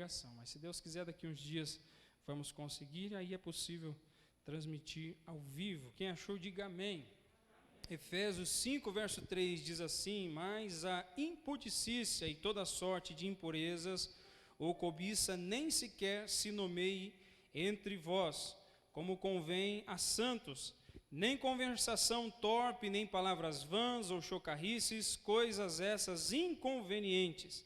pregação. Mas se Deus quiser, daqui uns dias vamos conseguir, aí é possível transmitir ao vivo. Quem achou, diga amém. Efésios 5, verso 3 diz assim: mas a impudicícia e toda sorte de impurezas ou cobiça nem sequer se nomeie entre vós, como convém a santos, nem conversação torpe, nem palavras vãs ou chocarrices, coisas essas inconvenientes.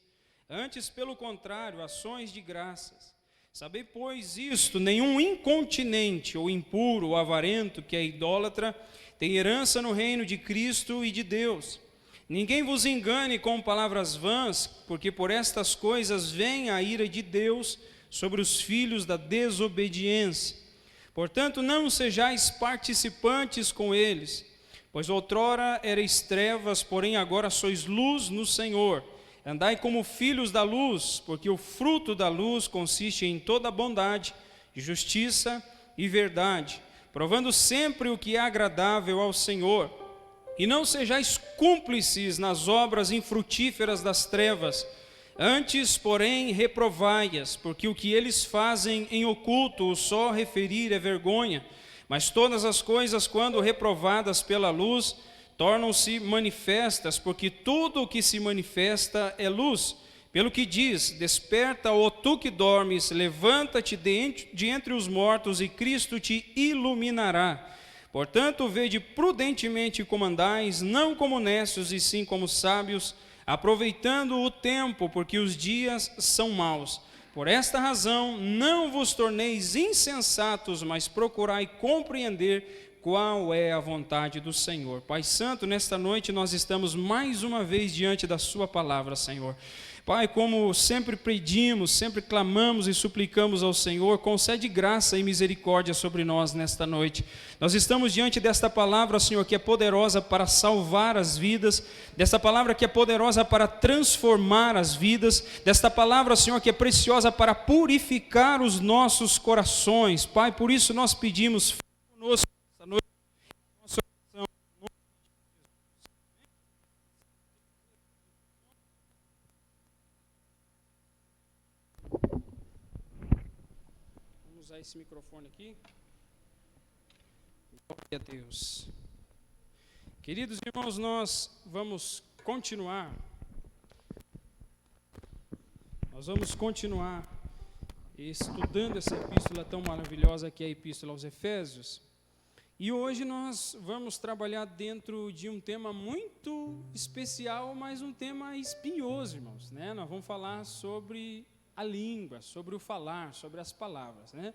Antes, pelo contrário, ações de graças. Sabei, pois, isto: nenhum incontinente, ou impuro, ou avarento, que é idólatra, tem herança no reino de Cristo e de Deus. Ninguém vos engane com palavras vãs, porque por estas coisas vem a ira de Deus sobre os filhos da desobediência. Portanto, não sejais participantes com eles, pois outrora erais trevas, porém agora sois luz no Senhor. Andai como filhos da luz, porque o fruto da luz consiste em toda bondade, justiça e verdade, provando sempre o que é agradável ao Senhor. E não sejais cúmplices nas obras infrutíferas das trevas, antes, porém, reprovai-as, porque o que eles fazem em oculto, o só referir é vergonha. Mas todas as coisas, quando reprovadas pela luz, tornam-se manifestas, porque tudo o que se manifesta é luz. Pelo que diz: desperta, ó tu que dormes, levanta-te de entre os mortos, e Cristo te iluminará. Portanto, vede prudentemente como andais, não como necios, e sim como sábios, aproveitando o tempo, porque os dias são maus. Por esta razão, não vos torneis insensatos, mas procurai compreender qual é a vontade do Senhor. Pai Santo, nesta noite nós estamos mais uma vez diante da sua palavra, Senhor. Pai, como sempre pedimos, sempre clamamos e suplicamos ao Senhor, concede graça e misericórdia sobre nós nesta noite. Nós estamos diante desta palavra, Senhor, que é poderosa para salvar as vidas, desta palavra que é poderosa para transformar as vidas, desta palavra, Senhor, que é preciosa para purificar os nossos corações. Pai, por isso nós pedimos, fala conosco nesta noite, nossa oração. Vamos usar esse microfone aqui. Glória a Deus. Queridos irmãos, nós vamos continuar. Estudando essa epístola tão maravilhosa que é a Epístola aos Efésios. E hoje nós vamos trabalhar dentro de um tema muito especial, mas um tema espinhoso, irmãos, né? Nós vamos falar sobre a língua, sobre o falar, sobre as palavras, né?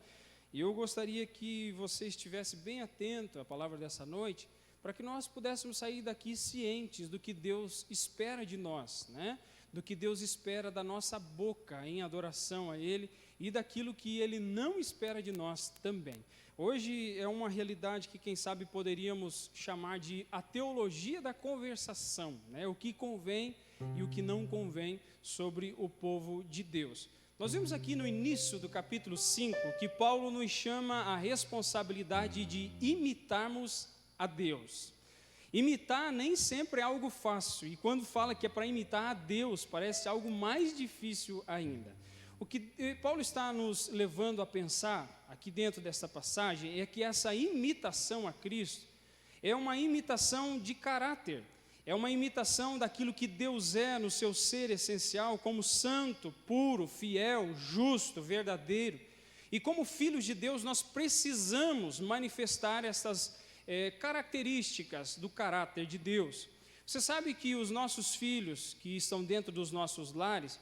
E eu gostaria que você estivesse bem atento à palavra dessa noite, para que nós pudéssemos sair daqui cientes do que Deus espera de nós, né? Do que Deus espera da nossa boca em adoração a Ele e daquilo que Ele não espera de nós também. Hoje é uma realidade que, quem sabe, poderíamos chamar de a teologia da conversação, né? O que convém e o que não convém sobre o povo de Deus. Nós vimos aqui no início do capítulo 5 que Paulo nos chama a responsabilidade de imitarmos a Deus. Imitar nem sempre é algo fácil, e quando fala que é para imitar a Deus, parece algo mais difícil ainda. O que Paulo está nos levando a pensar aqui dentro dessa passagem é que essa imitação a Cristo é uma imitação de caráter, é uma imitação daquilo que Deus é no seu ser essencial, como santo, puro, fiel, justo, verdadeiro. E como filhos de Deus, nós precisamos manifestar essas características do caráter de Deus. Você sabe que os nossos filhos que estão dentro dos nossos lares,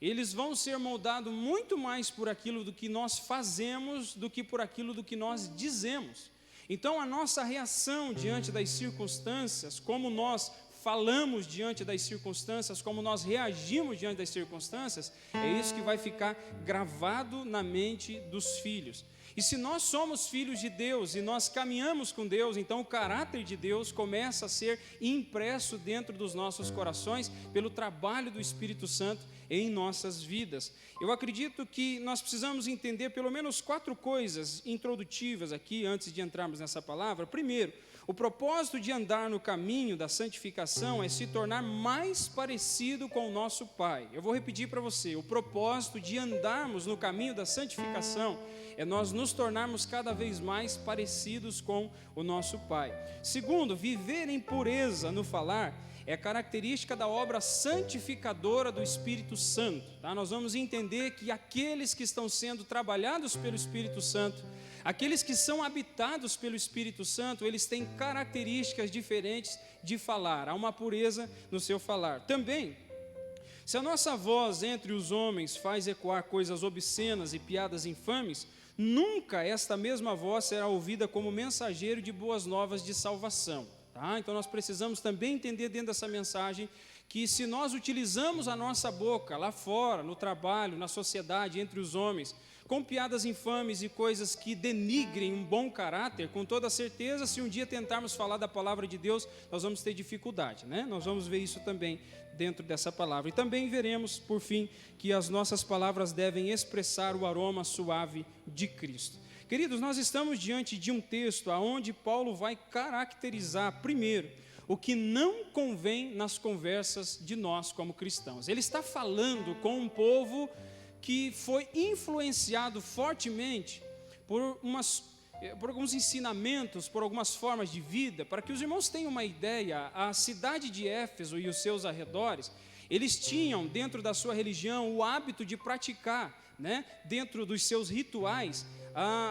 eles vão ser moldados muito mais por aquilo do que nós fazemos do que por aquilo do que nós dizemos. Então a nossa reação diante das circunstâncias, como nós falamos diante das circunstâncias, como nós reagimos diante das circunstâncias, é isso que vai ficar gravado na mente dos filhos. E se nós somos filhos de Deus e nós caminhamos com Deus, então o caráter de Deus começa a ser impresso dentro dos nossos corações pelo trabalho do Espírito Santo em nossas vidas. Eu acredito que nós precisamos entender pelo menos 4 coisas introdutivas aqui, antes de entrarmos nessa palavra. Primeiro, o propósito de andar no caminho da santificação é se tornar mais parecido com o nosso Pai. Eu vou repetir para você, o propósito de andarmos no caminho da santificação é nós nos tornarmos cada vez mais parecidos com o nosso Pai. Segundo, viver em pureza no falar é característica da obra santificadora do Espírito Santo. Tá? Nós vamos entender que aqueles que estão sendo trabalhados pelo Espírito Santo, aqueles que são habitados pelo Espírito Santo, eles têm características diferentes de falar. Há uma pureza no seu falar. Também, se a nossa voz entre os homens faz ecoar coisas obscenas e piadas infames, nunca esta mesma voz será ouvida como mensageiro de boas novas de salvação. Tá? Então nós precisamos também entender dentro dessa mensagem que se nós utilizamos a nossa boca lá fora, no trabalho, na sociedade, entre os homens, com piadas infames e coisas que denigrem um bom caráter, com toda certeza, se um dia tentarmos falar da palavra de Deus, nós vamos ter dificuldade, né? Nós vamos ver isso também dentro dessa palavra. E também veremos, por fim, que as nossas palavras devem expressar o aroma suave de Cristo. Queridos, nós estamos diante de um texto onde Paulo vai caracterizar, primeiro, o que não convém nas conversas de nós como cristãos. Ele está falando com um povo que foi influenciado fortemente por alguns ensinamentos, por algumas formas de vida. Para que os irmãos tenham uma ideia, a cidade de Éfeso e os seus arredores, eles tinham dentro da sua religião o hábito de praticar, né, dentro dos seus rituais,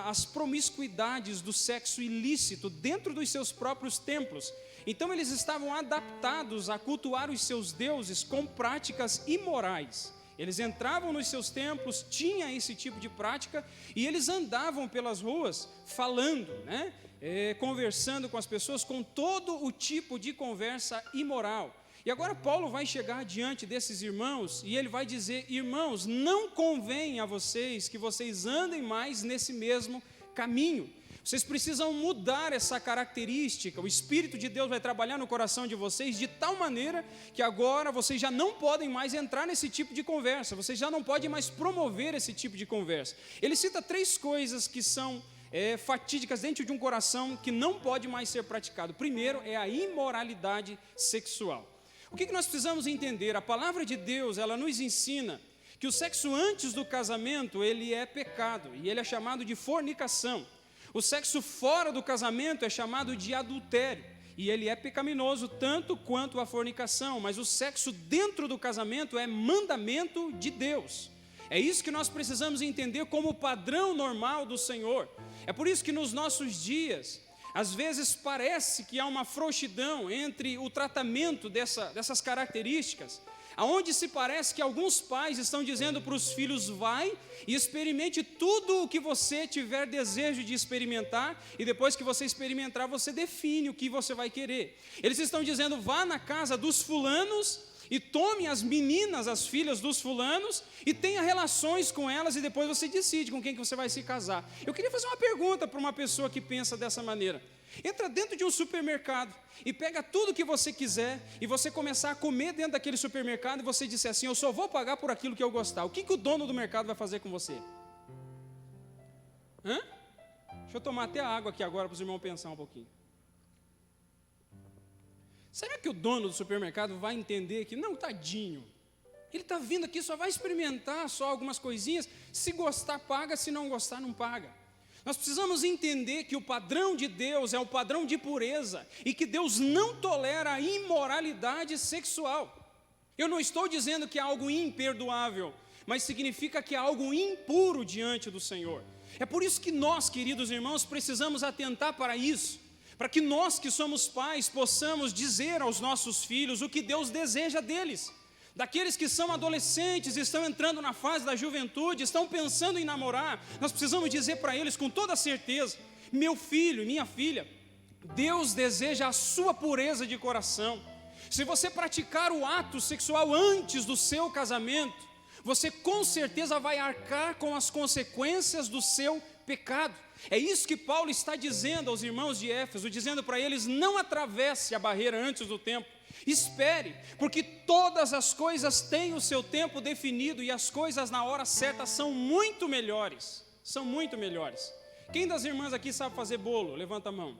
as promiscuidades do sexo ilícito dentro dos seus próprios templos. Então eles estavam adaptados a cultuar os seus deuses com práticas imorais. Eles entravam nos seus templos, tinha esse tipo de prática, e eles andavam pelas ruas falando, né? Conversando com as pessoas, com todo o tipo de conversa imoral. E agora Paulo vai chegar diante desses irmãos, e ele vai dizer: irmãos, não convém a vocês que vocês andem mais nesse mesmo caminho. Vocês precisam mudar essa característica. O Espírito de Deus vai trabalhar no coração de vocês de tal maneira que agora vocês já não podem mais entrar nesse tipo de conversa, vocês já não podem mais promover esse tipo de conversa. Ele cita 3 coisas que são fatídicas dentro de um coração que não pode mais ser praticado. Primeiro é a imoralidade sexual. O que nós precisamos entender? A palavra de Deus, ela nos ensina que o sexo antes do casamento, ele é pecado, e ele é chamado de fornicação. O sexo fora do casamento é chamado de adultério, e ele é pecaminoso tanto quanto a fornicação, mas o sexo dentro do casamento é mandamento de Deus. É isso que nós precisamos entender como padrão normal do Senhor. É por isso que nos nossos dias, às vezes parece que há uma frouxidão entre o tratamento dessas características, aonde se parece que alguns pais estão dizendo para os filhos: vai e experimente tudo o que você tiver desejo de experimentar, e depois que você experimentar, você define o que você vai querer. Eles estão dizendo: vá na casa dos fulanos e tome as meninas, as filhas dos fulanos, e tenha relações com elas, e depois você decide com quem que você vai se casar. Eu queria fazer uma pergunta para uma pessoa que pensa dessa maneira. Entra dentro de um supermercado e pega tudo que você quiser, e você começar a comer dentro daquele supermercado, e você disser assim: eu só vou pagar por aquilo que eu gostar. O que o dono do mercado vai fazer com você? Deixa eu tomar até a água aqui agora para os irmãos pensar um pouquinho. Será que o dono do supermercado vai entender que, não, tadinho, ele está vindo aqui, só vai experimentar só algumas coisinhas, se gostar paga, se não gostar não paga? Nós precisamos entender que o padrão de Deus é o padrão de pureza, e que Deus não tolera a imoralidade sexual. Eu não estou dizendo que é algo imperdoável, mas significa que é algo impuro diante do Senhor. É por isso que nós, queridos irmãos, precisamos atentar para isso, para que nós que somos pais possamos dizer aos nossos filhos o que Deus deseja deles. Daqueles que são adolescentes, estão entrando na fase da juventude, estão pensando em namorar, nós precisamos dizer para eles com toda certeza: meu filho, minha filha, Deus deseja a sua pureza de coração. Se você praticar o ato sexual antes do seu casamento, você com certeza vai arcar com as consequências do seu pecado. É isso que Paulo está dizendo aos irmãos de Éfeso, dizendo para eles: não atravesse a barreira antes do tempo. Espere, porque todas as coisas têm o seu tempo definido e as coisas na hora certa são muito melhores. São muito melhores. Quem das irmãs aqui sabe fazer bolo? Levanta a mão.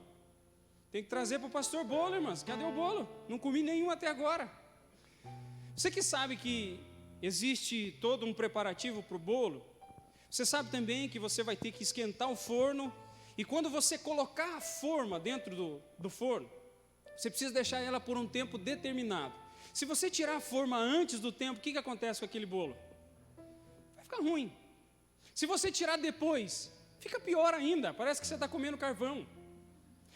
Tem que trazer para o pastor bolo, irmãs. Cadê o bolo? Não comi nenhum até agora. Você que sabe que existe todo um preparativo para o bolo, você sabe também que você vai ter que esquentar o forno, e quando você colocar a forma dentro do forno, você precisa deixar ela por um tempo determinado. Se você tirar a forma antes do tempo, o que acontece com aquele bolo? Vai ficar ruim. Se você tirar depois, fica pior ainda, parece que você está comendo carvão.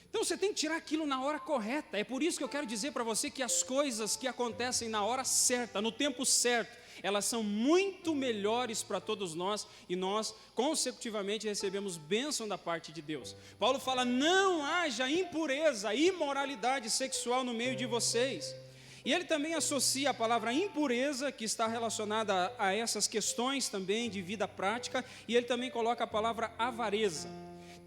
Então você tem que tirar aquilo na hora correta. É por isso que eu quero dizer para você que as coisas que acontecem na hora certa, no tempo certo, elas são muito melhores para todos nós, e nós consecutivamente recebemos bênção da parte de Deus. Paulo fala: não haja impureza, imoralidade sexual no meio de vocês. E ele também associa a palavra impureza, que está relacionada a essas questões também de vida prática, e ele também coloca a palavra avareza.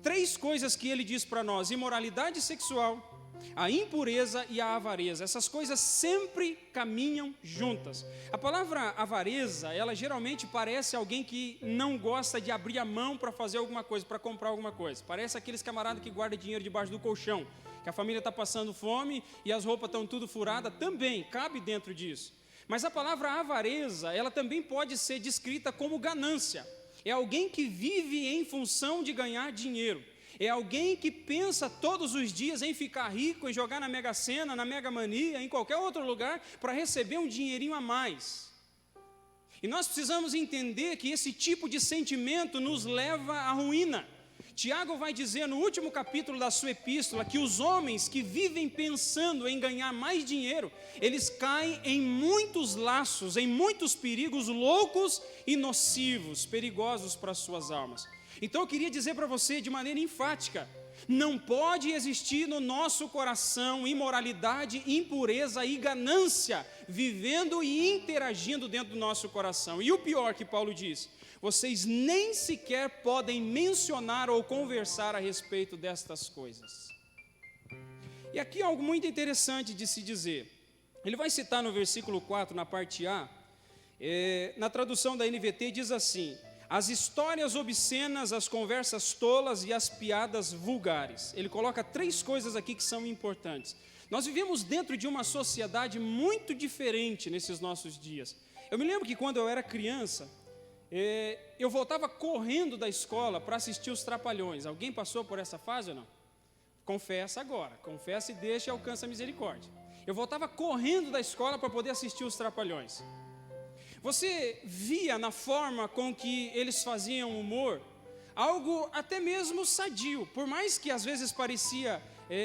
3 coisas que ele diz para nós: imoralidade sexual, a impureza e a avareza. Essas coisas sempre caminham juntas. A palavra avareza, ela geralmente parece alguém que não gosta de abrir a mão para fazer alguma coisa, para comprar alguma coisa. Parece aqueles camaradas que guardam dinheiro debaixo do colchão, que a família está passando fome e as roupas estão tudo furadas, também cabe dentro disso. Mas a palavra avareza, ela também pode ser descrita como ganância. É alguém que vive em função de ganhar dinheiro. É alguém que pensa todos os dias em ficar rico, em jogar na Mega Sena, na Mega Mania, em qualquer outro lugar, para receber um dinheirinho a mais. E nós precisamos entender que esse tipo de sentimento nos leva à ruína. Tiago vai dizer no último capítulo da sua epístola que os homens que vivem pensando em ganhar mais dinheiro, eles caem em muitos laços, em muitos perigos loucos e nocivos, perigosos para as suas almas. Então eu queria dizer para você de maneira enfática: não pode existir no nosso coração imoralidade, impureza e ganância vivendo e interagindo dentro do nosso coração. E o pior que Paulo diz: vocês nem sequer podem mencionar ou conversar a respeito destas coisas. E aqui é algo muito interessante de se dizer. Ele vai citar no versículo 4, na parte A, na tradução da NVT diz assim: as histórias obscenas, as conversas tolas e as piadas vulgares. Ele coloca 3 coisas aqui que são importantes. Nós vivemos dentro de uma sociedade muito diferente nesses nossos dias. Eu me lembro que quando eu era criança, eu voltava correndo da escola para assistir os Trapalhões. Alguém passou por essa fase ou não? Confessa agora, confessa e deixa e alcança a misericórdia. Eu voltava correndo da escola para poder assistir os Trapalhões. Você via na forma com que eles faziam humor algo até mesmo sadio, por mais que às vezes parecia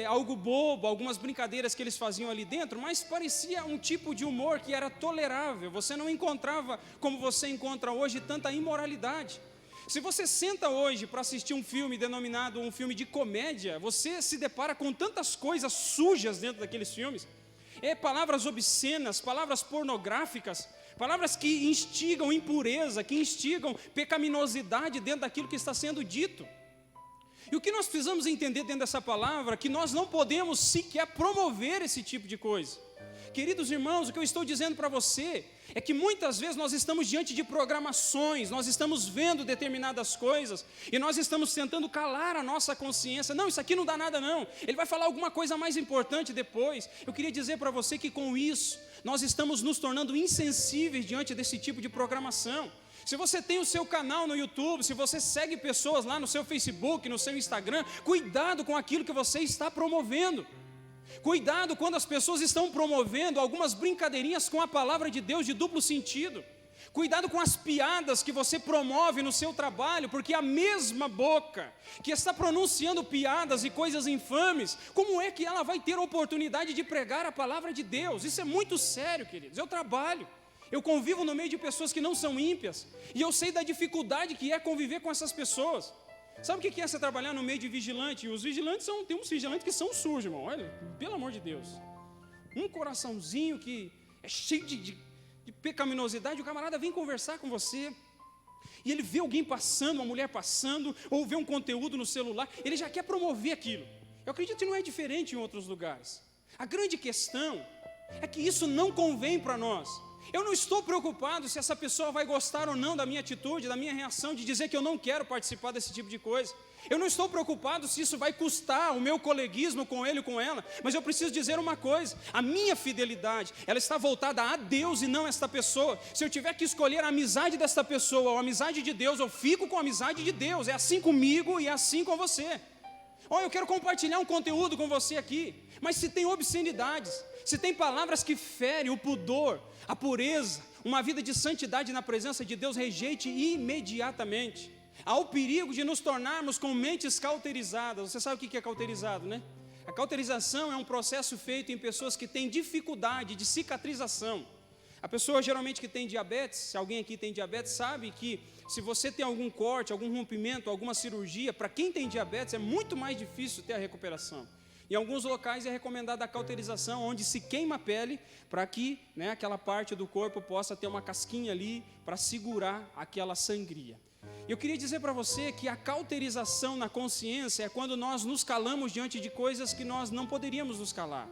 algo bobo, algumas brincadeiras que eles faziam ali dentro, mas parecia um tipo de humor que era tolerável. Você não encontrava, como você encontra hoje, tanta imoralidade. Se você senta hoje para assistir um filme denominado um filme de comédia, você se depara com tantas coisas sujas dentro daqueles filmes. Palavras obscenas, palavras pornográficas, palavras que instigam impureza, que instigam pecaminosidade dentro daquilo que está sendo dito. E o que nós precisamos entender dentro dessa palavra é que nós não podemos sequer promover esse tipo de coisa. Queridos irmãos, o que eu estou dizendo para você é que muitas vezes nós estamos diante de programações, nós estamos vendo determinadas coisas e nós estamos tentando calar a nossa consciência. Não, isso aqui não dá nada não, ele vai falar alguma coisa mais importante depois. Eu queria dizer para você que com isso nós estamos nos tornando insensíveis diante desse tipo de programação. Se você tem o seu canal no YouTube, se você segue pessoas lá no seu Facebook, no seu Instagram, cuidado com aquilo que você está promovendo. Cuidado quando as pessoas estão promovendo algumas brincadeirinhas com a palavra de Deus de duplo sentido. Cuidado com as piadas que você promove no seu trabalho, porque a mesma boca que está pronunciando piadas e coisas infames, como é que ela vai ter a oportunidade de pregar a palavra de Deus? Isso é muito sério, queridos. Eu trabalho. Eu convivo no meio de pessoas que não são ímpias, e eu sei da dificuldade que é conviver com essas pessoas. Sabe o que é você trabalhar no meio de vigilante? Os vigilantes tem uns vigilantes que são sujos, irmão. Olha, pelo amor de Deus. Um coraçãozinho que é cheio de pecaminosidade, o camarada vem conversar com você, e ele vê alguém passando, uma mulher passando, ou vê um conteúdo no celular, ele já quer promover aquilo. Eu acredito que não é diferente em outros lugares. A grande questão É que isso não convém para nós. Eu não estou preocupado se essa pessoa vai gostar ou não da minha atitude, da minha reação de dizer que eu não quero participar desse tipo de coisa. Eu não estou preocupado se isso vai custar o meu coleguismo com ele ou com ela, mas eu preciso dizer uma coisa: a minha fidelidade, ela está voltada a Deus e não a esta pessoa. Se eu tiver que escolher a amizade desta pessoa ou a amizade de Deus, eu fico com a amizade de Deus. É assim comigo e é assim com você. Eu quero compartilhar um conteúdo com você aqui, mas se tem obscenidades, se tem palavras que ferem o pudor, a pureza, uma vida de santidade na presença de Deus, rejeite imediatamente. Há o perigo de nos tornarmos com mentes cauterizadas. Você sabe o que é cauterizado, né? A cauterização é um processo feito em pessoas que têm dificuldade de cicatrização. A pessoa geralmente que tem diabetes, se alguém aqui tem diabetes, sabe que se você tem algum corte, algum rompimento, alguma cirurgia, para quem tem diabetes é muito mais difícil ter a recuperação. Em alguns locais é recomendada a cauterização, onde se queima a pele para que aquela parte do corpo possa ter uma casquinha ali para segurar aquela sangria. Eu queria dizer para você que a cauterização na consciência é quando nós nos calamos diante de coisas que nós não poderíamos nos calar.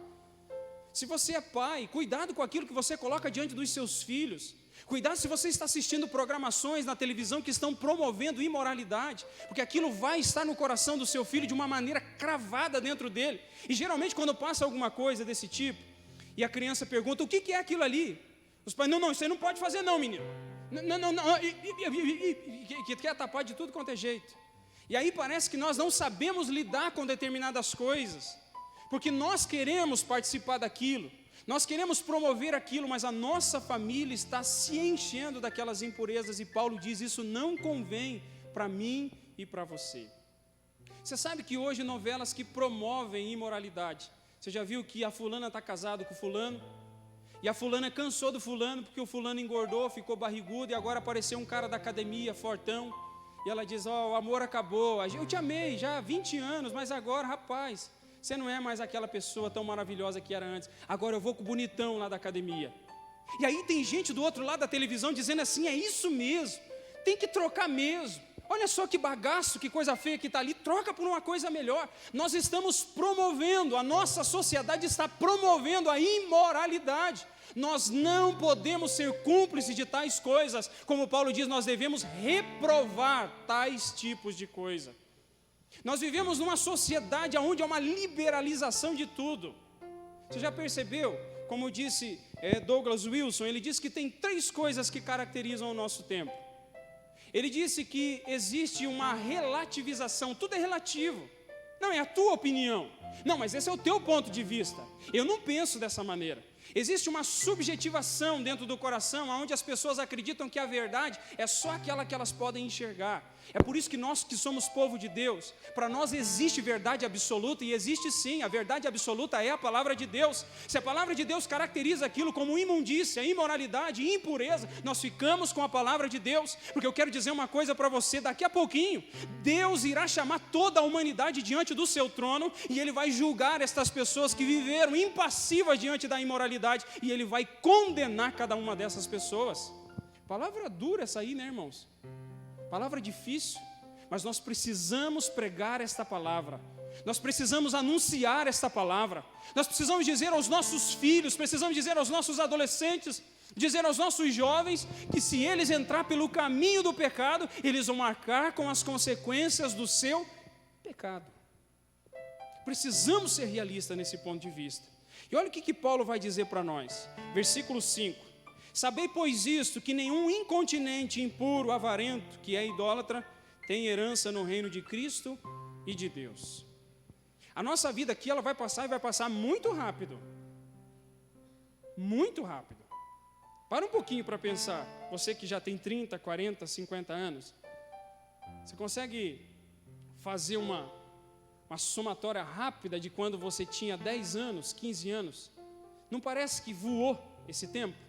Se você é pai, cuidado com aquilo que você coloca diante dos seus filhos. Cuidado se você está assistindo programações na televisão que estão promovendo imoralidade, porque aquilo vai estar no coração do seu filho de uma maneira cravada dentro dele. E geralmente quando passa alguma coisa desse tipo, e a criança pergunta, o que é aquilo ali? Os pais, não, isso aí não pode fazer não, menino. Não, que quer tapar de tudo quanto é jeito. E aí parece que nós não sabemos lidar com determinadas coisas, porque nós queremos participar daquilo, nós queremos promover aquilo, mas a nossa família está se enchendo daquelas impurezas, e Paulo diz, isso não convém para mim e para você. Você sabe que hoje novelas que promovem imoralidade, você já viu que a fulana está casada com o fulano, e a fulana cansou do fulano, porque o fulano engordou, ficou barrigudo, e agora apareceu um cara da academia, fortão, e ela diz, o amor acabou, eu te amei já há 20 anos, mas agora, rapaz, você não é mais aquela pessoa tão maravilhosa que era antes, agora eu vou com o bonitão lá da academia. E aí tem gente do outro lado da televisão dizendo assim, é isso mesmo, tem que trocar mesmo. Olha só que bagaço, que coisa feia que está ali, troca por uma coisa melhor. Nós estamos promovendo, a nossa sociedade está promovendo a imoralidade. Nós não podemos ser cúmplices de tais coisas. Como Paulo diz, nós devemos reprovar tais tipos de coisa. Nós vivemos numa sociedade onde há uma liberalização de tudo. Você já percebeu? Como disse Douglas Wilson, ele disse que tem 3 coisas que caracterizam o nosso tempo. Ele disse que existe uma relativização, tudo é relativo. Não, é a tua opinião. Não, mas esse é o teu ponto de vista. Eu não penso dessa maneira. Existe uma subjetivação dentro do coração, onde as pessoas acreditam que a verdade é só aquela que elas podem enxergar. É por isso que nós que somos povo de Deus, para nós existe verdade absoluta, e existe sim, a verdade absoluta é a palavra de Deus. Se a palavra de Deus caracteriza aquilo como imundícia, imoralidade, impureza, nós ficamos com a palavra de Deus, porque eu quero dizer uma coisa para você, daqui a pouquinho, Deus irá chamar toda a humanidade diante do seu trono, e Ele vai julgar estas pessoas que viveram impassivas diante da imoralidade, e Ele vai condenar cada uma dessas pessoas. Palavra dura essa aí, né, irmãos? Palavra difícil, mas nós precisamos pregar esta palavra, nós precisamos anunciar esta palavra, nós precisamos dizer aos nossos filhos, precisamos dizer aos nossos adolescentes, dizer aos nossos jovens, que se eles entrar pelo caminho do pecado, eles vão marcar com as consequências do seu pecado. Precisamos ser realistas nesse ponto de vista. E olha o que Paulo vai dizer para nós, versículo 5. Sabei, pois, isto, que nenhum incontinente, impuro, avarento, que é idólatra, tem herança no reino de Cristo e de Deus. A nossa vida aqui, ela vai passar e vai passar muito rápido. Muito rápido. Para um pouquinho para pensar, você que já tem 30, 40, 50 anos, você consegue fazer uma somatória rápida de quando você tinha 10 anos, 15 anos? Não parece que voou esse tempo?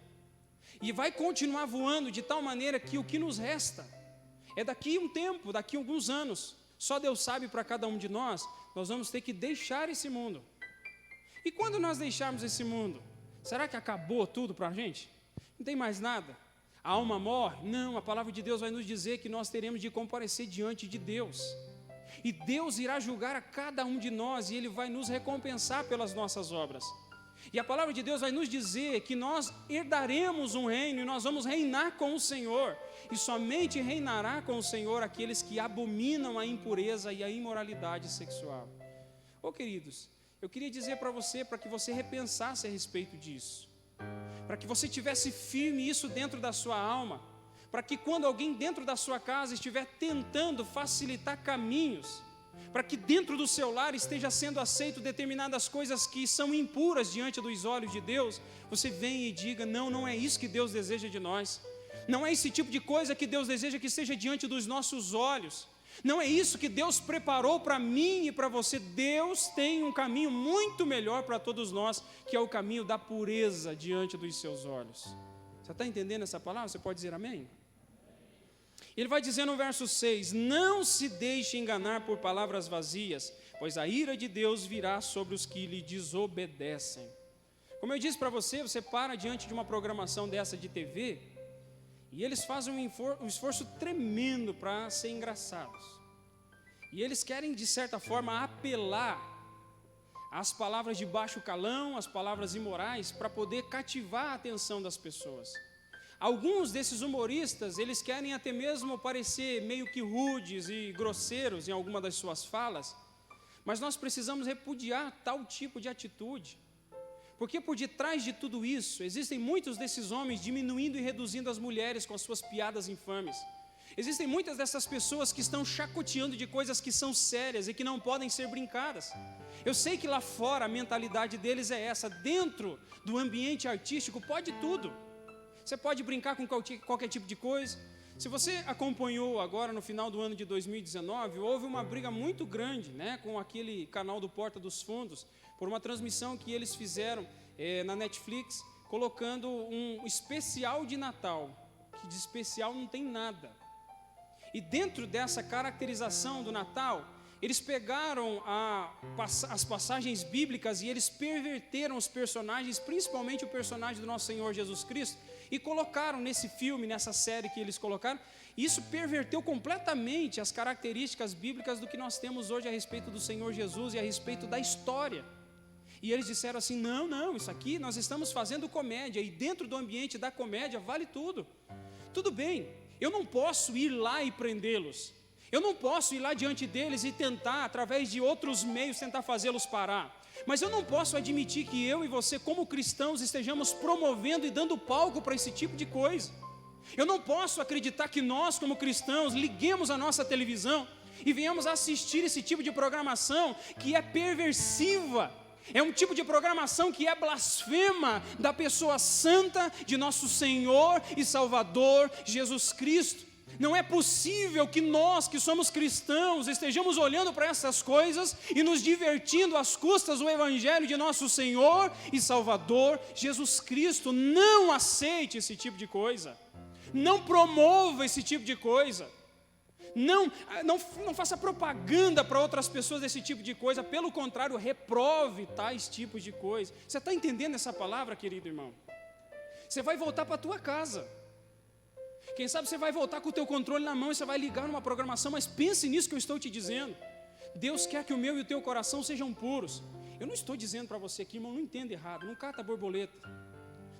E vai continuar voando de tal maneira que o que nos resta é daqui um tempo, daqui alguns anos. Só Deus sabe para cada um de nós vamos ter que deixar esse mundo. E quando nós deixarmos esse mundo, será que acabou tudo para a gente? Não tem mais nada? A alma morre? Não, a palavra de Deus vai nos dizer que nós teremos de comparecer diante de Deus. E Deus irá julgar a cada um de nós, e Ele vai nos recompensar pelas nossas obras. E a palavra de Deus vai nos dizer que nós herdaremos um reino e nós vamos reinar com o Senhor. E somente reinará com o Senhor aqueles que abominam a impureza e a imoralidade sexual. Queridos, eu queria dizer para que você repensasse a respeito disso. Para que você tivesse firme isso dentro da sua alma. Para que quando alguém dentro da sua casa estiver tentando facilitar caminhos, para que dentro do seu lar esteja sendo aceito determinadas coisas que são impuras diante dos olhos de Deus, você venha e diga, não é isso que Deus deseja de nós. Não é esse tipo de coisa que Deus deseja que esteja diante dos nossos olhos. Não é isso que Deus preparou para mim e para você. Deus tem um caminho muito melhor para todos nós, que é o caminho da pureza diante dos seus olhos. Você está entendendo essa palavra? Você pode dizer amém? Ele vai dizer no verso 6, não se deixe enganar por palavras vazias, pois a ira de Deus virá sobre os que lhe desobedecem. Como eu disse para você, você para diante de uma programação dessa de TV, e eles fazem um esforço tremendo para ser engraçados. E eles querem, de certa forma, apelar às palavras de baixo calão, às palavras imorais, para poder cativar a atenção das pessoas. Alguns desses humoristas, eles querem até mesmo parecer meio que rudes e grosseiros em alguma das suas falas, mas nós precisamos repudiar tal tipo de atitude, porque por detrás de tudo isso, existem muitos desses homens diminuindo e reduzindo as mulheres com as suas piadas infames. Existem muitas dessas pessoas que estão chacoteando de coisas que são sérias e que não podem ser brincadas. Eu sei que lá fora a mentalidade deles é essa, dentro do ambiente artístico pode tudo. Você pode brincar com qualquer tipo de coisa. Se você acompanhou agora no final do ano de 2019, houve uma briga muito grande, né, com aquele canal do Porta dos Fundos, por uma transmissão que eles fizeram na Netflix, colocando um especial de Natal, que de especial não tem nada. E dentro dessa caracterização do Natal, eles pegaram as passagens bíblicas e eles perverteram os personagens, principalmente o personagem do nosso Senhor Jesus Cristo, e colocaram nesse filme, nessa série que eles colocaram, e isso perverteu completamente as características bíblicas do que nós temos hoje a respeito do Senhor Jesus e a respeito da história. E eles disseram assim, não, isso aqui nós estamos fazendo comédia, e dentro do ambiente da comédia vale tudo. Tudo bem, eu não posso ir lá e prendê-los, eu não posso ir lá diante deles e tentar, através de outros meios, tentar fazê-los parar. Mas eu não posso admitir que eu e você, como cristãos, estejamos promovendo e dando palco para esse tipo de coisa. Eu não posso acreditar que nós, como cristãos, liguemos a nossa televisão e venhamos assistir esse tipo de programação que é perversiva. É um tipo de programação que é blasfema da pessoa santa de nosso Senhor e Salvador Jesus Cristo. Não é possível que nós, que somos cristãos, estejamos olhando para essas coisas e nos divertindo às custas do Evangelho de nosso Senhor e Salvador Jesus Cristo. Não aceite esse tipo de coisa. Não promova esse tipo de coisa. Não faça propaganda para outras pessoas desse tipo de coisa. Pelo contrário, reprove tais tipos de coisa. Você está entendendo essa palavra, querido irmão? Você vai voltar para a tua casa. Quem sabe você vai voltar com o teu controle na mão e você vai ligar numa programação, mas pense nisso que eu estou te dizendo. Deus quer que o meu e o teu coração sejam puros. Eu não estou dizendo para você aqui, irmão, não entenda errado, não cata borboleta.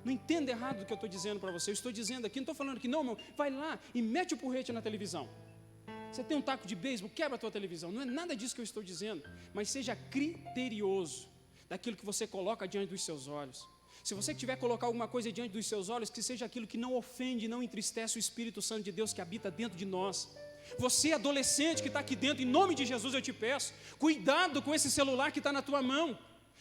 Não entenda errado do que eu estou dizendo para você. Eu estou dizendo aqui, não estou falando que não, irmão, vai lá e mete o porrete na televisão. Você tem um taco de beisebol, quebra a tua televisão. Não é nada disso que eu estou dizendo, mas seja criterioso daquilo que você coloca diante dos seus olhos. Se você tiver que colocar alguma coisa diante dos seus olhos, que seja aquilo que não ofende, não entristece o Espírito Santo de Deus que habita dentro de nós. Você, adolescente que está aqui dentro, em nome de Jesus eu te peço, cuidado com esse celular que está na tua mão.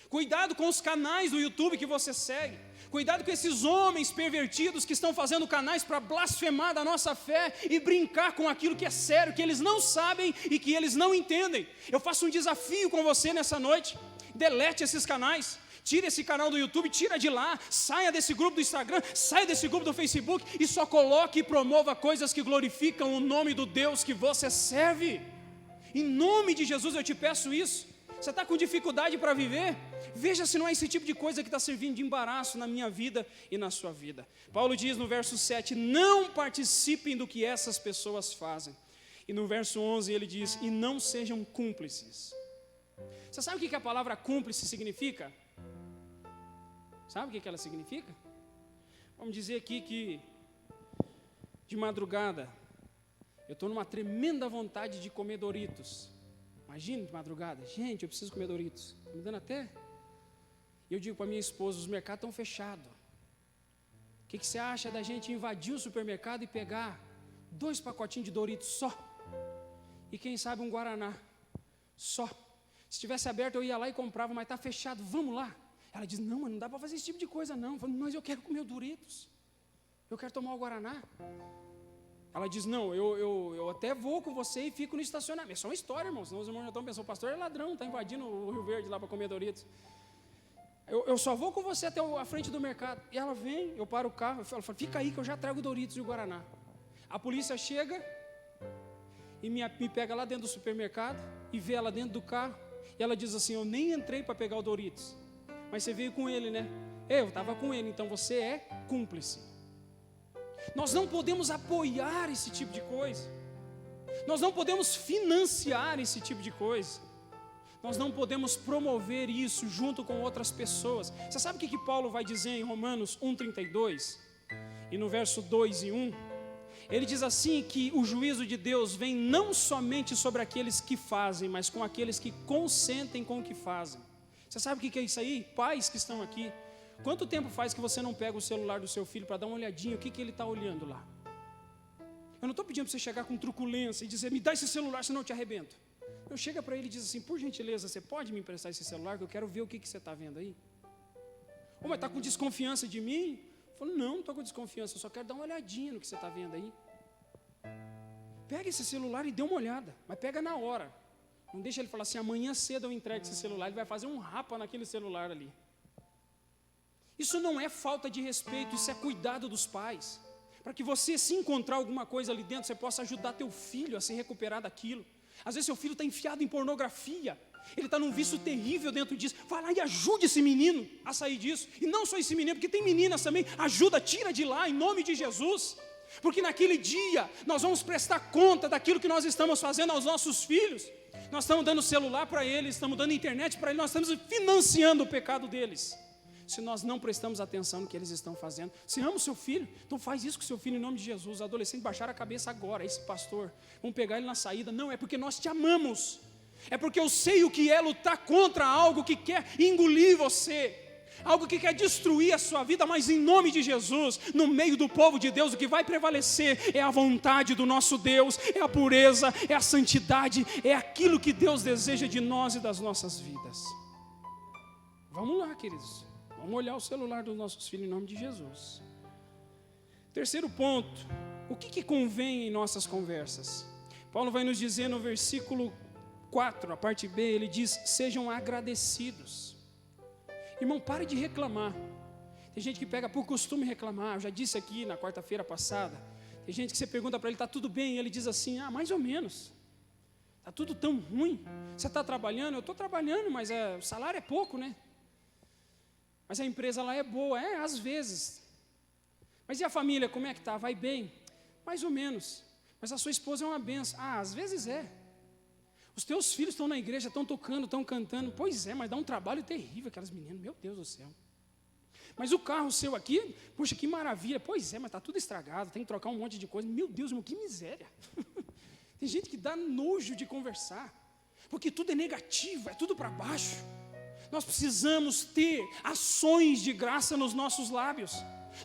Cuidado com os canais do YouTube que você segue. Cuidado com esses homens pervertidos que estão fazendo canais para blasfemar da nossa fé e brincar com aquilo que é sério, que eles não sabem e que eles não entendem. Eu faço um desafio com você nessa noite. Delete esses canais. Tira esse canal do YouTube, tira de lá, saia desse grupo do Instagram, saia desse grupo do Facebook e só coloque e promova coisas que glorificam o nome do Deus que você serve. Em nome de Jesus eu te peço isso. Você está com dificuldade para viver? Veja se não é esse tipo de coisa que está servindo de embaraço na minha vida e na sua vida. Paulo diz no verso 7, não participem do que essas pessoas fazem. E no verso 11 ele diz, e não sejam cúmplices. Você sabe o que a palavra cúmplice significa? Sabe o que ela significa? Vamos dizer aqui que de madrugada eu estou numa tremenda vontade de comer Doritos. Imagina de madrugada, gente, eu preciso comer Doritos. Está me dando até. E eu digo para minha esposa, os mercados estão fechados. O que você acha da gente invadir o supermercado e pegar 2 pacotinhos de Doritos só? E quem sabe um Guaraná só. Se tivesse aberto eu ia lá e comprava, mas está fechado, vamos lá. Ela diz, não, mas não dá para fazer esse tipo de coisa não. Eu falo, mas eu quero comer o Doritos. Eu quero tomar o Guaraná. Ela diz, não, eu até vou com você e fico no estacionamento. É só uma história, irmãos. Senão os irmãos já estão pensando, o pastor é ladrão, está invadindo o Rio Verde lá para comer Doritos. Eu só vou com você até a frente do mercado. E ela vem, eu paro o carro, ela fala, fica aí que eu já trago o Doritos e o Guaraná. A polícia chega e me pega lá dentro do supermercado e vê ela dentro do carro. E ela diz assim, eu nem entrei para pegar o Doritos. Mas você veio com ele, né? Eu estava com ele, então você é cúmplice. Nós não podemos apoiar esse tipo de coisa. Nós não podemos financiar esse tipo de coisa. Nós não podemos promover isso junto com outras pessoas. Você sabe o que Paulo vai dizer em Romanos 1,32? E no verso 2 e 1, ele diz assim que o juízo de Deus vem não somente sobre aqueles que fazem, mas com aqueles que consentem com o que fazem. Você sabe o que é isso aí? Pais que estão aqui, quanto tempo faz que você não pega o celular do seu filho para dar uma olhadinha, o que ele está olhando lá? Eu não estou pedindo para você chegar com truculência e dizer, me dá esse celular, senão eu te arrebento. Eu chego para ele e diz assim, por gentileza, você pode me emprestar esse celular, que eu quero ver o que você está vendo aí? Ou mas está com desconfiança de mim? Eu falo, não estou com desconfiança, eu só quero dar uma olhadinha no que você está vendo aí. Pega esse celular e dê uma olhada, mas pega na hora. Não deixa ele falar assim, amanhã cedo eu entrego esse celular, ele vai fazer um rapa naquele celular ali. Isso não é falta de respeito, isso é cuidado dos pais. Para que você, se encontrar alguma coisa ali dentro, você possa ajudar teu filho a se recuperar daquilo. Às vezes seu filho está enfiado em pornografia, ele está num vício terrível dentro disso. Vai lá e ajude esse menino a sair disso. E não só esse menino, porque tem meninas também. Ajuda, tira de lá, em nome de Jesus. Porque naquele dia, nós vamos prestar conta daquilo que nós estamos fazendo aos nossos filhos. Nós estamos dando celular para eles, estamos dando internet para eles, nós estamos financiando o pecado deles. Se nós não prestamos atenção no que eles estão fazendo. Se ama o seu filho, então faz isso com o seu filho em nome de Jesus. Adolescente, baixar a cabeça agora, esse pastor, vamos pegar ele na saída. Não, é porque nós te amamos. É porque eu sei o que é lutar contra algo que quer engolir você. Algo que quer destruir a sua vida, mas em nome de Jesus, no meio do povo de Deus, o que vai prevalecer é a vontade do nosso Deus, é a pureza, é a santidade, é aquilo que Deus deseja de nós e das nossas vidas. Vamos lá, queridos, vamos olhar o celular dos nossos filhos em nome de Jesus. Terceiro ponto, o que convém em nossas conversas? Paulo vai nos dizer no versículo 4, a parte B, ele diz, sejam agradecidos. Irmão, pare de reclamar. Tem gente que pega por costume reclamar. Eu já disse aqui na quarta-feira passada. Tem gente que você pergunta para ele, está tudo bem? E ele diz assim, mais ou menos. Está tudo tão ruim. Você está trabalhando? Eu estou trabalhando, mas o salário é pouco, né? Mas a empresa lá é boa. Às vezes. Mas e a família, como é que está? Vai bem? Mais ou menos. Mas a sua esposa é uma benção. Às vezes é. Os teus filhos estão na igreja, estão tocando, estão cantando. Pois é, mas dá um trabalho terrível aquelas meninas. Meu Deus do céu. Mas o carro seu aqui, puxa, que maravilha. Pois é, mas está tudo estragado, tem que trocar um monte de coisa. Meu Deus, irmão, que miséria. Tem gente que dá nojo de conversar, porque tudo é negativo, é tudo para baixo. Nós precisamos ter ações de graça nos nossos lábios.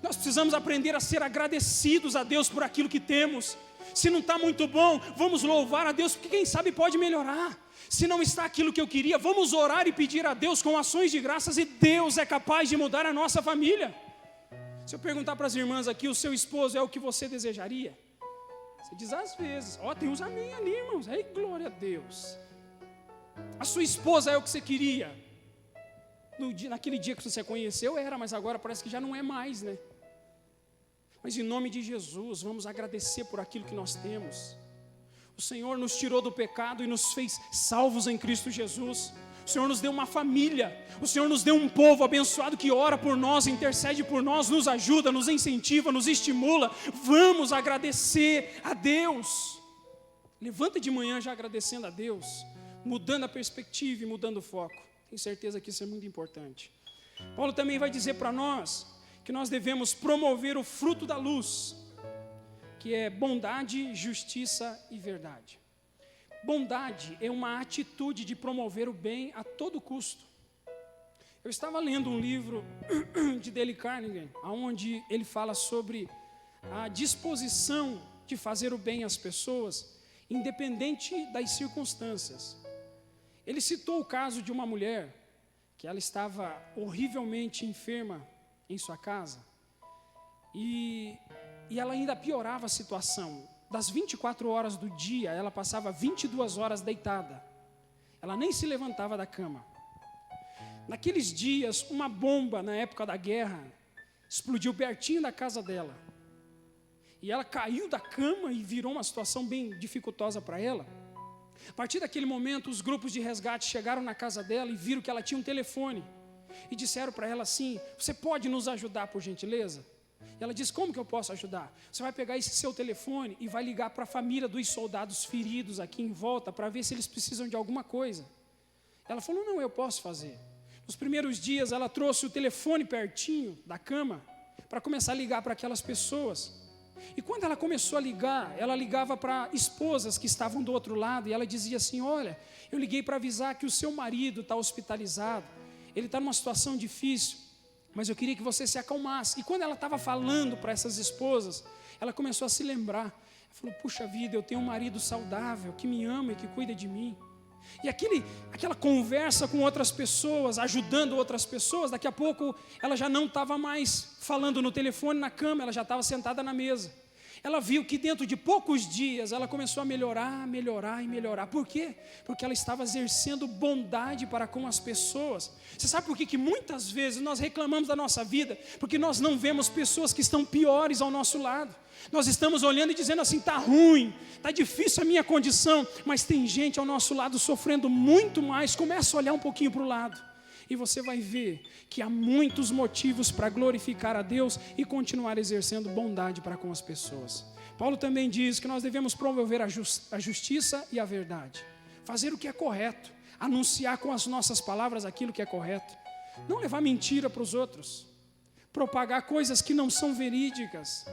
Nós precisamos aprender a ser agradecidos a Deus por aquilo que temos. Se não está muito bom, vamos louvar a Deus, porque quem sabe pode melhorar. Se não está aquilo que eu queria, vamos orar e pedir a Deus com ações de graças, e Deus é capaz de mudar a nossa família. Se eu perguntar para as irmãs aqui, o seu esposo é o que você desejaria? Você diz às vezes, tem uns amém ali, irmãos, glória a Deus. A sua esposa é o que você queria? Naquele dia que você conheceu era, mas agora parece que já não é mais, né? Mas em nome de Jesus, vamos agradecer por aquilo que nós temos. O Senhor nos tirou do pecado e nos fez salvos em Cristo Jesus. O Senhor nos deu uma família. O Senhor nos deu um povo abençoado que ora por nós, intercede por nós, nos ajuda, nos incentiva, nos estimula. Vamos agradecer a Deus. Levanta de manhã já agradecendo a Deus, mudando a perspectiva e mudando o foco. Tenho certeza que isso é muito importante. Paulo também vai dizer para nós que nós devemos promover o fruto da luz, que é bondade, justiça e verdade. Bondade é uma atitude de promover o bem a todo custo. Eu estava lendo um livro de Dale Carnegie, onde ele fala sobre a disposição de fazer o bem às pessoas, independente das circunstâncias. Ele citou o caso de uma mulher que ela estava horrivelmente enferma em sua casa e ela ainda piorava a situação. Das 24 horas do dia, ela passava 22 horas deitada. Ela nem se levantava da cama. Naqueles dias, uma bomba, na época da guerra, explodiu pertinho da casa dela. E ela caiu da cama e virou uma situação bem dificultosa para ela. A partir daquele momento, os grupos de resgate chegaram na casa dela e viram que ela tinha um telefone. E disseram para ela assim: você pode nos ajudar, por gentileza? E ela disse: como que eu posso ajudar? Você vai pegar esse seu telefone e vai ligar para a família dos soldados feridos aqui em volta para ver se eles precisam de alguma coisa. Ela falou: não, eu posso fazer. Nos primeiros dias ela trouxe o telefone pertinho da cama para começar a ligar para aquelas pessoas. E quando ela começou a ligar, ela ligava para esposas que estavam do outro lado e ela dizia assim: olha, eu liguei para avisar que o seu marido está hospitalizado, ele está numa situação difícil, mas eu queria que você se acalmasse. E quando ela estava falando para essas esposas, ela começou a se lembrar. Ela falou: puxa vida, eu tenho um marido saudável, que me ama e que cuida de mim. E aquela conversa com outras pessoas, ajudando outras pessoas, daqui a pouco ela já não estava mais falando no telefone na cama, ela já estava sentada na mesa. Ela viu que dentro de poucos dias ela começou a melhorar, melhorar e melhorar. Por quê? Porque ela estava exercendo bondade para com as pessoas. Você sabe por que muitas vezes nós reclamamos da nossa vida? Porque nós não vemos pessoas que estão piores ao nosso lado. Nós estamos olhando e dizendo assim: está ruim, está difícil a minha condição, mas tem gente ao nosso lado sofrendo muito mais. Começa a olhar um pouquinho para o lado e você vai ver que há muitos motivos para glorificar a Deus e continuar exercendo bondade para com as pessoas. Paulo também diz que nós devemos promover a justiça e a verdade, fazer o que é correto, anunciar com as nossas palavras aquilo que é correto, não levar mentira para os outros, propagar coisas que não são verídicas,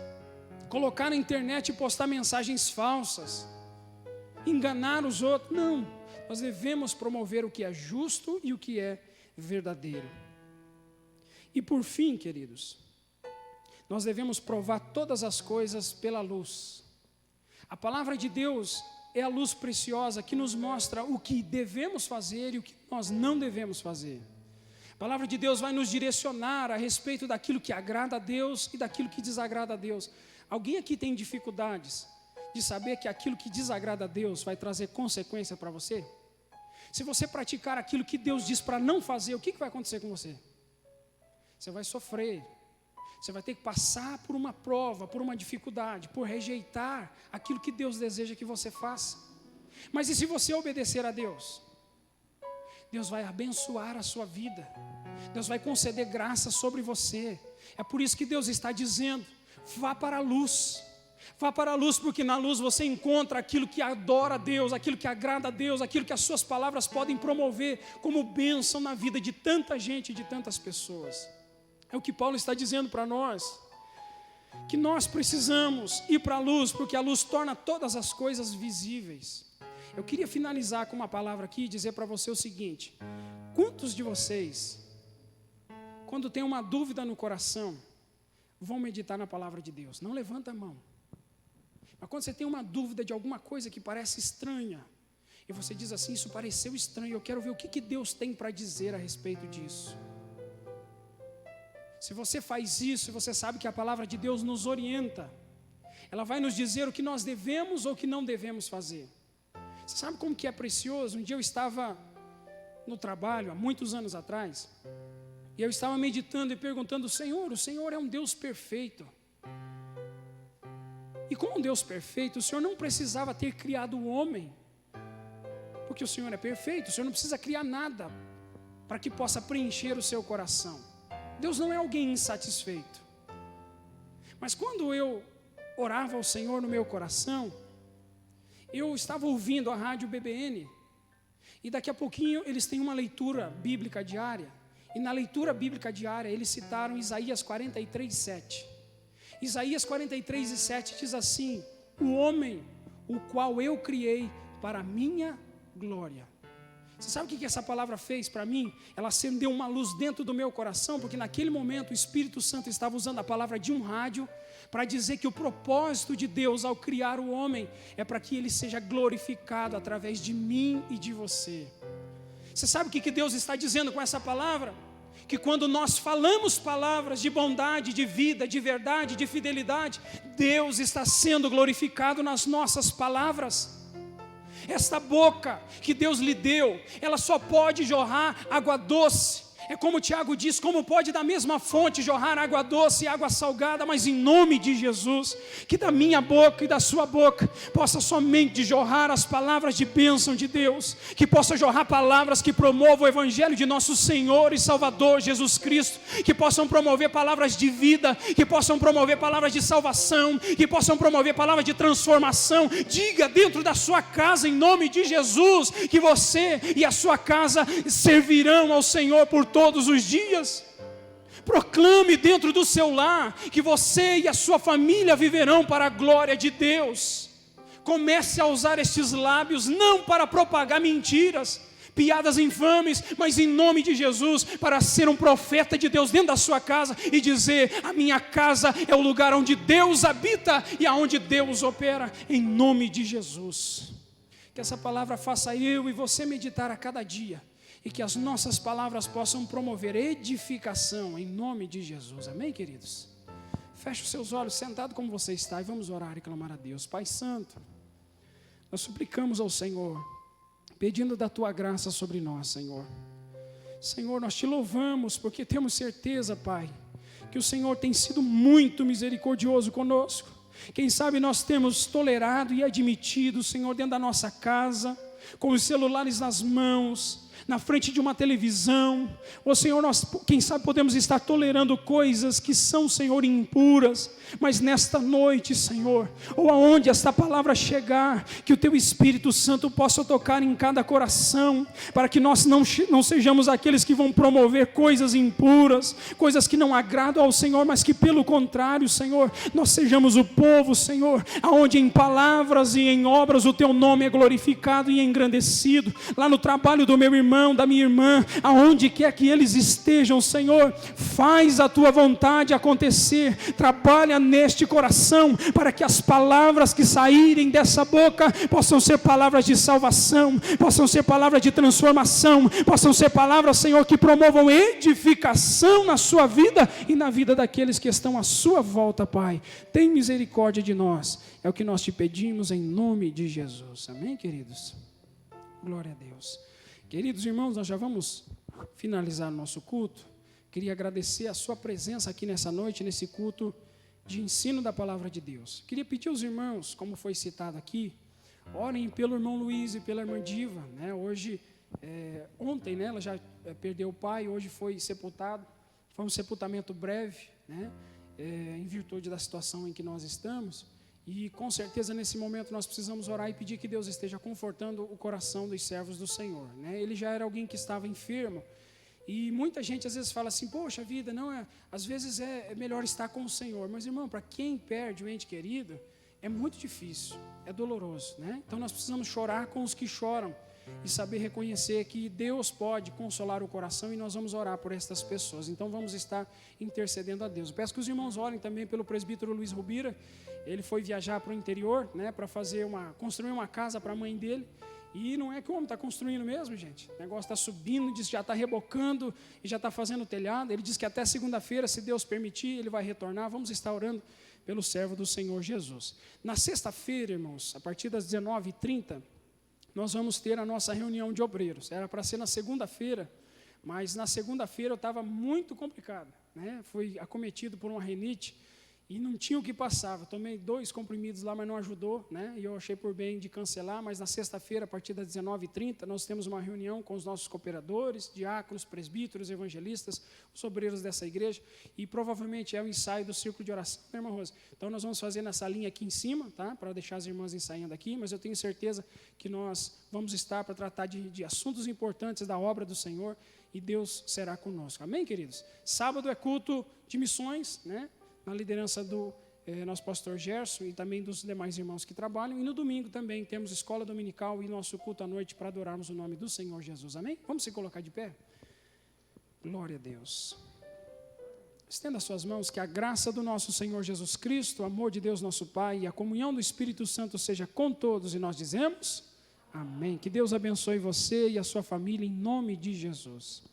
colocar na internet e postar mensagens falsas, enganar os outros. Não, nós devemos promover o que é justo e o que é verdadeiro. E por fim, queridos, nós devemos provar todas as coisas pela luz. A palavra de Deus é a luz preciosa que nos mostra o que devemos fazer e o que nós não devemos fazer. A palavra de Deus vai nos direcionar a respeito daquilo que agrada a Deus e daquilo que desagrada a Deus. Alguém aqui tem dificuldades de saber que aquilo que desagrada a Deus vai trazer consequência para você? Se você praticar aquilo que Deus diz para não fazer, o que vai acontecer com você? Você vai sofrer, você vai ter que passar por uma prova, por uma dificuldade, por rejeitar aquilo que Deus deseja que você faça. Mas e se você obedecer a Deus? Deus vai abençoar a sua vida, Deus vai conceder graça sobre você. É por isso que Deus está dizendo: vá para a luz. Vá para a luz, porque na luz você encontra aquilo que adora a Deus, aquilo que agrada a Deus, aquilo que as suas palavras podem promover como bênção na vida de tanta gente, de tantas pessoas. É o que Paulo está dizendo para nós, que nós precisamos ir para a luz, porque a luz torna todas as coisas visíveis. Eu queria finalizar com uma palavra aqui e dizer para você o seguinte: quantos de vocês, quando tem uma dúvida no coração, vão meditar na palavra de Deus? Não levanta a mão. Mas quando você tem uma dúvida de alguma coisa que parece estranha, e você diz assim: isso pareceu estranho, eu quero ver o que Deus tem para dizer a respeito disso. Se você faz isso, você sabe que a palavra de Deus nos orienta. Ela vai nos dizer o que nós devemos ou o que não devemos fazer. Você sabe como que é precioso? Um dia eu estava no trabalho, há muitos anos atrás, e eu estava meditando e perguntando: Senhor, o Senhor é um Deus perfeito. E como um Deus perfeito, o Senhor não precisava ter criado o homem, porque o Senhor é perfeito. O Senhor não precisa criar nada para que possa preencher o seu coração. Deus não é alguém insatisfeito. Mas quando eu orava ao Senhor no meu coração, eu estava ouvindo a rádio BBN, e daqui a pouquinho eles têm uma leitura bíblica diária, E na leitura bíblica diária, eles citaram Isaías 43:7. Isaías 43:7 diz assim: o homem, o qual eu criei para a minha glória. Você sabe o que essa palavra fez para mim? Ela acendeu uma luz dentro do meu coração, porque naquele momento o Espírito Santo estava usando a palavra de um rádio para dizer que o propósito de Deus ao criar o homem é para que ele seja glorificado através de mim e de você. Você sabe o que Deus está dizendo com essa palavra? Que quando nós falamos palavras de bondade, de vida, de verdade, de fidelidade, Deus está sendo glorificado nas nossas palavras. Esta boca que Deus lhe deu, ela só pode jorrar água doce. É como o Tiago diz, como pode da mesma fonte jorrar água doce e água salgada, mas em nome de Jesus, que da minha boca e da sua boca possa somente jorrar as palavras de bênção de Deus, que possa jorrar palavras que promovam o evangelho de nosso Senhor e Salvador Jesus Cristo, que possam promover palavras de vida, que possam promover palavras de salvação, que possam promover palavras de transformação. Diga dentro da sua casa, em nome de Jesus, que você e a sua casa servirão ao Senhor por todos os dias. Proclame dentro do seu lar que você e a sua família viverão para a glória de Deus. Comece a usar estes lábios não para propagar mentiras, piadas infames, mas em nome de Jesus, para ser um profeta de Deus dentro da sua casa e dizer: a minha casa é o lugar onde Deus habita e aonde Deus opera, em nome de Jesus. Que essa palavra faça eu e você meditar a cada dia, e que as nossas palavras possam promover edificação em nome de Jesus. Amém, queridos? Feche os seus olhos, sentado como você está, e vamos orar e clamar a Deus. Pai Santo, nós suplicamos ao Senhor, pedindo da Tua graça sobre nós, Senhor. Senhor, nós Te louvamos porque temos certeza, Pai, que o Senhor tem sido muito misericordioso conosco. Quem sabe nós temos tolerado e admitido, Senhor, dentro da nossa casa, com os celulares nas mãos, na frente de uma televisão. Ô Senhor, nós, quem sabe, podemos estar tolerando coisas que são, Senhor, impuras, mas nesta noite, Senhor, ou aonde esta palavra chegar, que o Teu Espírito Santo possa tocar em cada coração, para que nós não sejamos aqueles que vão promover coisas impuras, coisas que não agradam ao Senhor, mas que pelo contrário, Senhor, nós sejamos o povo, Senhor, aonde em palavras e em obras o Teu nome é glorificado e engrandecido, lá no trabalho do meu irmão, da minha irmã, aonde quer que eles estejam, Senhor, faz a Tua vontade acontecer, trabalha neste coração, para que as palavras que saírem dessa boca possam ser palavras de salvação, possam ser palavras de transformação, possam ser palavras, Senhor, que promovam edificação na sua vida e na vida daqueles que estão à sua volta, Pai. Tem misericórdia de nós, é o que nós Te pedimos em nome de Jesus. Amém, queridos? Glória a Deus. Queridos irmãos, nós já vamos finalizar o nosso culto. Queria agradecer a sua presença aqui nessa noite, nesse culto de ensino da palavra de Deus. Queria pedir aos irmãos, como foi citado aqui, orem pelo irmão Luiz e pela irmã Diva, né? Hoje, ontem, né, ela já perdeu o pai, hoje foi sepultado, foi um sepultamento breve, né? Em virtude da situação em que nós estamos, e com certeza nesse momento nós precisamos orar e pedir que Deus esteja confortando o coração dos servos do Senhor, né? Ele já era alguém que estava enfermo, e muita gente às vezes fala assim: poxa vida, não, às vezes é melhor estar com o Senhor. Mas irmão, para quem perde o ente querido, é muito difícil, é doloroso, né? Então nós precisamos chorar com os que choram e saber reconhecer que Deus pode consolar o coração, e nós vamos orar por estas pessoas. Então vamos estar intercedendo a Deus. Eu peço que os irmãos orem também pelo presbítero Luiz Rubira. Ele foi viajar para o interior, né, para construir uma casa para a mãe dele. E não é que o homem está construindo mesmo, gente. O negócio está subindo, diz que já está rebocando e já está fazendo o telhado. Ele diz que até segunda-feira, se Deus permitir, ele vai retornar. Vamos estar orando pelo servo do Senhor Jesus. Na sexta-feira, irmãos, a partir das 19h30, nós vamos ter a nossa reunião de obreiros. Era para ser na segunda-feira, mas na segunda-feira eu estava muito complicado, né? Fui acometido por uma rinite e não tinha o que passava. Tomei 2 comprimidos lá, mas não ajudou, né? E eu achei por bem de cancelar. Mas na sexta-feira, a partir das 19h30, nós temos uma reunião com os nossos cooperadores, diáconos, presbíteros, evangelistas, os obreiros dessa igreja, e provavelmente é o ensaio do círculo de oração, né, irmã Rosa? Então nós vamos fazer nessa linha aqui em cima, tá? Para deixar as irmãs ensaiando aqui, mas eu tenho certeza que nós vamos estar para tratar de assuntos importantes da obra do Senhor. e Deus será conosco. Amém, queridos? Sábado é culto de missões, né? Na liderança do nosso pastor Gerson e também dos demais irmãos que trabalham. E no domingo também temos escola dominical e nosso culto à noite para adorarmos o nome do Senhor Jesus. Amém? Vamos se colocar de pé? Glória a Deus. Estenda suas mãos, que a graça do nosso Senhor Jesus Cristo, o amor de Deus nosso Pai e a comunhão do Espírito Santo seja com todos. E nós dizemos, amém. Que Deus abençoe você e a sua família em nome de Jesus.